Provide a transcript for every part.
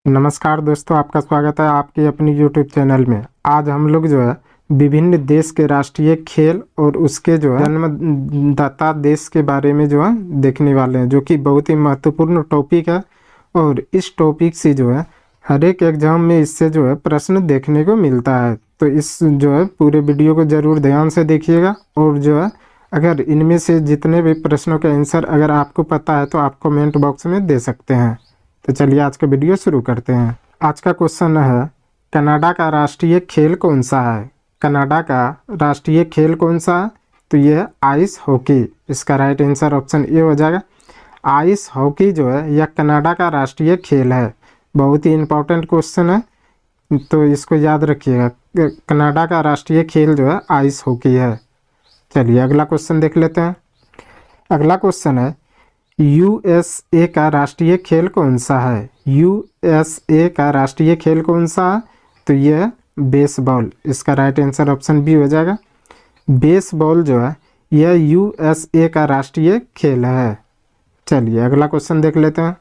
नमस्कार दोस्तों, आपका स्वागत है आपके अपनी यूट्यूब चैनल में। आज हम लोग जो है विभिन्न देश के राष्ट्रीय खेल और उसके जो है जन्मदाता देश के बारे में जो है देखने वाले हैं, जो कि बहुत ही महत्वपूर्ण टॉपिक है। और इस टॉपिक से जो है हर एक एग्जाम में इससे जो है प्रश्न देखने को मिलता है। तो इस जो है पूरे वीडियो को ज़रूर ध्यान से देखिएगा। और जो है अगर इनमें से जितने भी प्रश्नों का आंसर अगर आपको पता है तो आप कमेंट बॉक्स में दे सकते हैं। तो चलिए आज का वीडियो शुरू करते हैं। आज का क्वेश्चन है, कनाडा का राष्ट्रीय खेल कौन सा है? कनाडा का राष्ट्रीय खेल कौन सा है? तो ये है आइस हॉकी। इसका राइट आंसर ऑप्शन ए हो जाएगा। आइस हॉकी जो है यह कनाडा का राष्ट्रीय खेल है। बहुत ही इंपॉर्टेंट क्वेश्चन है, तो इसको याद रखिएगा। कनाडा का राष्ट्रीय खेल जो है आइस हॉकी है। चलिए अगला क्वेश्चन देख लेते हैं। अगला क्वेश्चन है, यूएसए का राष्ट्रीय खेल कौन सा है? यूएसए का राष्ट्रीय खेल कौन सा है? तो यह बेसबॉल। इसका राइट आंसर ऑप्शन बी हो जाएगा। बेसबॉल जो है यह यूएसए का राष्ट्रीय खेल है। चलिए अगला क्वेश्चन देख लेते हैं।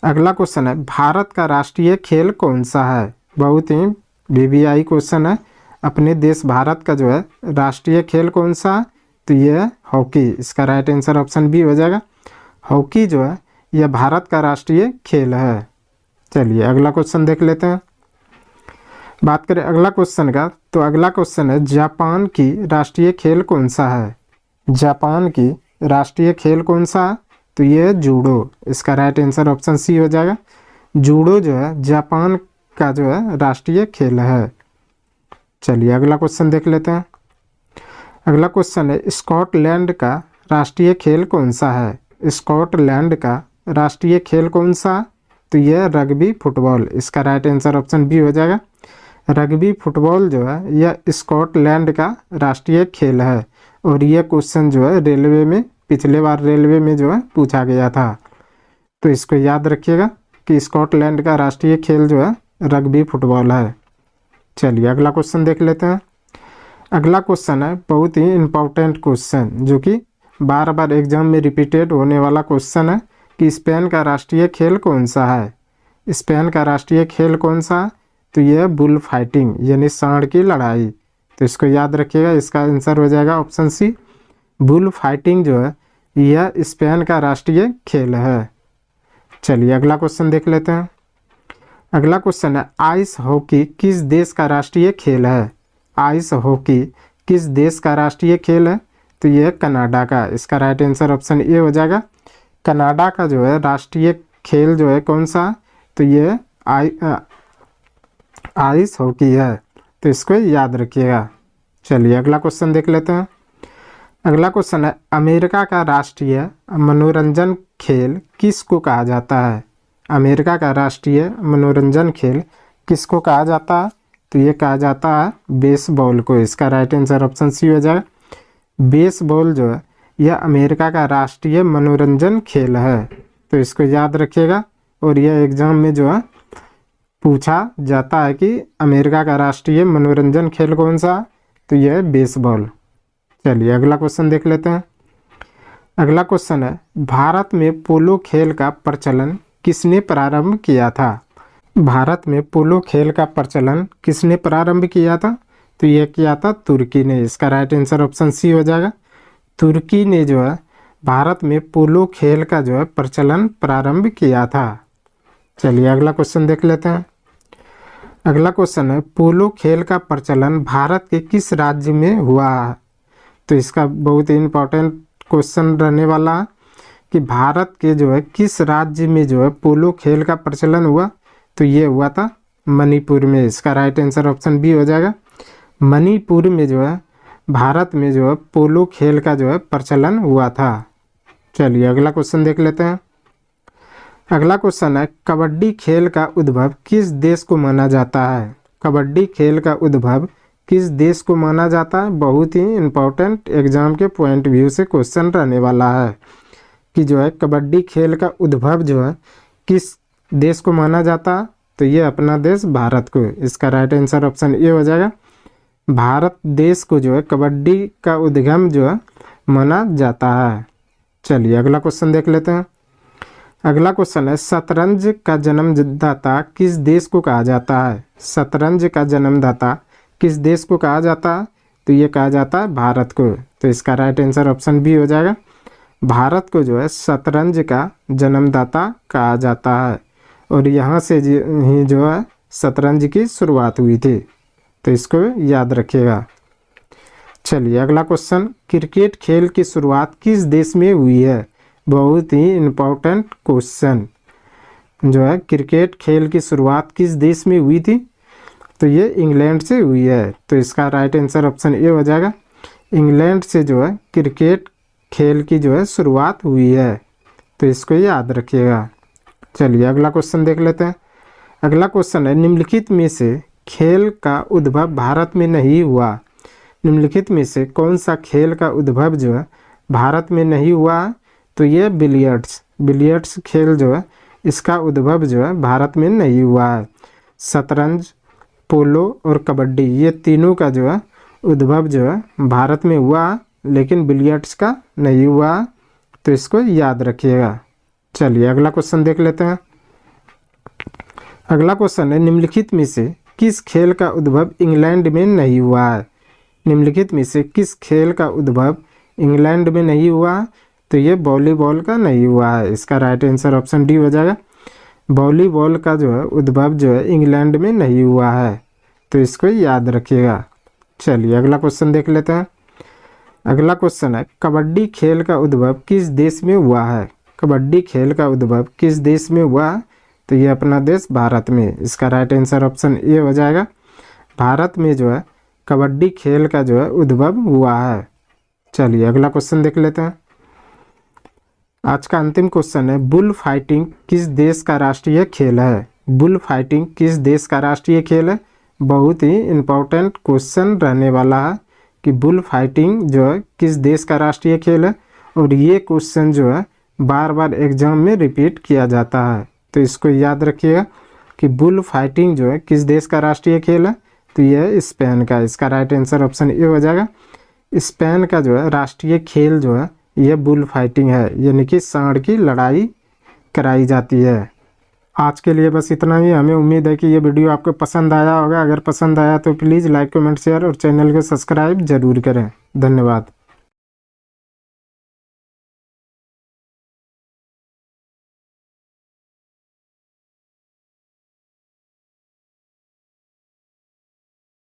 अगला क्वेश्चन है, भारत का राष्ट्रीय खेल कौन सा है? बहुत ही वीवीआई क्वेश्चन है। अपने देश भारत का जो है राष्ट्रीय खेल कौन सा है? तो यह हॉकी। इसका राइट आंसर ऑप्शन बी हो जाएगा। हॉकी जो है यह भारत का राष्ट्रीय खेल है। चलिए अगला क्वेश्चन देख लेते हैं। बात करें अगला क्वेश्चन का, तो अगला क्वेश्चन है, जापान की राष्ट्रीय खेल कौन सा है? जापान की राष्ट्रीय खेल कौन सा है? तो यह जूडो। इसका राइट आंसर ऑप्शन सी हो जाएगा। जूडो जो है जापान का जो है राष्ट्रीय खेल है। चलिए अगला क्वेश्चन देख लेते हैं। अगला क्वेश्चन है, स्कॉटलैंड का राष्ट्रीय खेल कौन सा है? स्कॉटलैंड का राष्ट्रीय खेल कौन सा? तो यह रग्बी फुटबॉल। इसका राइट आंसर ऑप्शन बी हो जाएगा। रग्बी फुटबॉल जो है यह स्कॉटलैंड का राष्ट्रीय खेल है। और यह क्वेश्चन जो है रेलवे में पिछले बार रेलवे में जो है पूछा गया था, तो इसको याद रखिएगा कि स्कॉटलैंड का राष्ट्रीय खेल जो है रग्बी फुटबॉल है। चलिए अगला क्वेश्चन देख लेते हैं। अगला क्वेश्चन है बहुत ही इम्पोर्टेंट क्वेश्चन, जो कि बार बार एग्जाम में रिपीटेड होने वाला क्वेश्चन है कि स्पेन का राष्ट्रीय खेल कौन सा है? स्पेन का राष्ट्रीय खेल कौन सा है? तो यह बुल फाइटिंग यानी सांड की लड़ाई। तो इसको याद रखिएगा। इसका आंसर हो जाएगा ऑप्शन सी। बुल फाइटिंग जो है यह स्पेन का राष्ट्रीय खेल है। चलिए अगला क्वेश्चन देख लेते हैं। अगला क्वेश्चन है, आइस हॉकी किस देश का राष्ट्रीय खेल है? आइस हॉकी किस देश का राष्ट्रीय खेल है? तो यह कनाडा का। इसका राइट आंसर ऑप्शन ए हो जाएगा। कनाडा का जो है राष्ट्रीय खेल जो है कौन सा? तो यह आइस हॉकी है। तो इसको याद रखिएगा। चलिए अगला क्वेश्चन देख लेते हैं। अगला क्वेश्चन है, अमेरिका का राष्ट्रीय मनोरंजन खेल किसको कहा जाता है? अमेरिका का राष्ट्रीय मनोरंजन खेल किसको कहा जाता है? तो ये कहा जाता है बेसबॉल को। इसका राइट आंसर ऑप्शन सी हो जाएगा। बेसबॉल जो है यह अमेरिका का राष्ट्रीय मनोरंजन खेल है। तो इसको याद रखिएगा। और यह एग्जाम में जो है पूछा जाता है कि अमेरिका का राष्ट्रीय मनोरंजन खेल कौन सा? तो यह है बेसबॉल। चलिए अगला क्वेश्चन देख लेते हैं। अगला क्वेश्चन है, भारत में पोलो खेल का प्रचलन किसने प्रारंभ किया था? भारत में पोलो खेल का प्रचलन किसने प्रारंभ किया था? तो यह किया था तुर्की ने। इसका राइट आंसर ऑप्शन सी हो जाएगा। तुर्की ने जो है भारत में पोलो खेल का जो है प्रचलन प्रारंभ किया था। चलिए अगला क्वेश्चन देख लेते हैं। अगला क्वेश्चन है, पोलो खेल का प्रचलन भारत के किस राज्य में हुआ है? तो इसका बहुत ही इम्पोर्टेंट क्वेश्चन रहने वाला है कि भारत के जो है किस राज्य में जो है पोलो खेल का प्रचलन हुआ? तो ये हुआ था मणिपुर में। इसका राइट आंसर ऑप्शन बी हो जाएगा। मणिपुर में जो है भारत में जो है पोलो खेल का जो है प्रचलन हुआ था। चलिए अगला क्वेश्चन देख लेते हैं। अगला क्वेश्चन है, कबड्डी खेल का उद्भव किस देश को माना जाता है? कबड्डी खेल का उद्भव किस देश को माना जाता है? बहुत ही इम्पोर्टेंट एग्जाम के पॉइंट व्यू से क्वेश्चन रहने वाला है कि जो है कबड्डी खेल का उद्भव जो है किस देश को माना जाता है? तो ये अपना देश भारत को। इसका राइट आंसर ऑप्शन ए हो जाएगा। भारत देश को जो है कबड्डी का उद्गम जो है माना जाता है। चलिए अगला क्वेश्चन देख लेते हैं। अगला क्वेश्चन है, शतरंज का जन्मदाता किस देश को कहा जाता है? शतरंज का जन्मदाता किस देश को कहा जाता है? तो ये कहा जाता है भारत को। तो इसका राइट आंसर ऑप्शन बी हो जाएगा। भारत को जो है शतरंज का जन्मदाता कहा जाता है और यहाँ से ही जो है शतरंज की शुरुआत हुई थी। तो इसको याद रखिएगा। चलिए अगला क्वेश्चन, क्रिकेट खेल की शुरुआत किस देश में हुई है? बहुत ही इम्पोर्टेंट क्वेश्चन जो है, क्रिकेट खेल की शुरुआत किस देश में हुई थी? तो ये इंग्लैंड से हुई है। तो इसका राइट आंसर ऑप्शन ए हो जाएगा। इंग्लैंड से जो है क्रिकेट खेल की जो है शुरुआत हुई है। तो इसको याद रखिएगा। चलिए अगला क्वेश्चन देख लेते हैं। अगला क्वेश्चन है, निम्नलिखित में से खेल का उद्भव भारत में नहीं हुआ? निम्नलिखित में से कौन सा खेल का उद्भव जो है भारत में नहीं हुआ? तो ये बिलियर्ड्स खेल जो है इसका उद्भव जो है भारत में नहीं हुआ है। शतरंज, पोलो और कबड्डी, ये तीनों का जो है उद्भव जो है भारत में हुआ, लेकिन बिलियर्ड्स का नहीं हुआ। तो इसको याद रखिएगा। चलिए अगला क्वेश्चन देख लेते हैं। अगला क्वेश्चन है, निम्नलिखित में से किस खेल का उद्भव इंग्लैंड में नहीं हुआ है? निम्नलिखित में से किस खेल का उद्भव इंग्लैंड में नहीं हुआ? तो ये वॉलीबॉल का नहीं हुआ है। इसका राइट आंसर ऑप्शन डी हो जाएगा। वॉलीबॉल का जो है उद्भव जो है इंग्लैंड में नहीं हुआ है। तो इसको याद रखिएगा। चलिए अगला क्वेश्चन देख लेते हैं। अगला क्वेश्चन है, कबड्डी खेल का उद्भव किस देश में हुआ है? कबड्डी खेल का उद्भव किस देश में हुआ? तो ये अपना देश भारत में। इसका राइट आंसर ऑप्शन ए हो जाएगा। भारत में जो है कबड्डी खेल का जो है उद्भव हुआ है। चलिए अगला क्वेश्चन देख लेते हैं। आज का अंतिम क्वेश्चन है, बुल फाइटिंग किस देश का राष्ट्रीय खेल है? बुल फाइटिंग किस देश का राष्ट्रीय खेल है? बहुत ही इम्पोर्टेंट क्वेश्चन रहने वाला है कि बुल फाइटिंग जो है किस देश का राष्ट्रीय खेल है, और ये क्वेश्चन जो है बार बार एग्जाम में रिपीट किया जाता है। तो इसको याद रखिएगा कि बुल फाइटिंग जो है किस देश का राष्ट्रीय खेल है? तो यह है स्पेन का। इसका राइट आंसर ऑप्शन ए हो जाएगा। स्पेन का जो है राष्ट्रीय खेल जो है यह बुल फाइटिंग है, यानी कि सांड की लड़ाई कराई जाती है। आज के लिए बस इतना ही। हमें उम्मीद है कि ये वीडियो आपको पसंद आया होगा। अगर पसंद आया तो प्लीज़ लाइक, कमेंट, शेयर और चैनल को सब्सक्राइब जरूर करें। धन्यवाद।